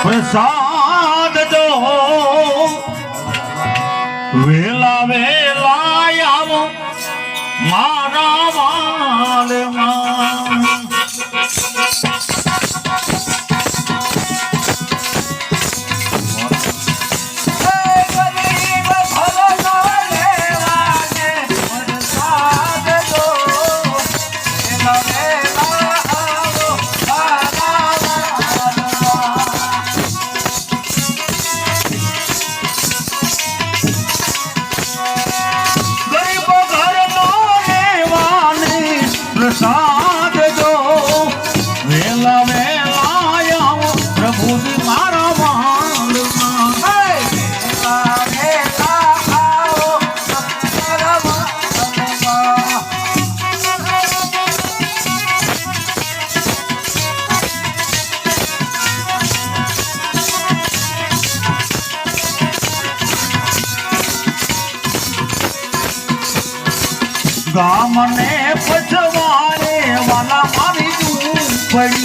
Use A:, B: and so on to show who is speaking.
A: પ્રસાદ દો વેલા વેલા આવો મારા વાલમાં પ્રસાદ દો વેલા વેલા આવો પ્રભુજી મારા વાલમાં વેલા વેલા આવો મારા વાલમાં ગામને પછવારે વાલા મારી ઝૂંપડી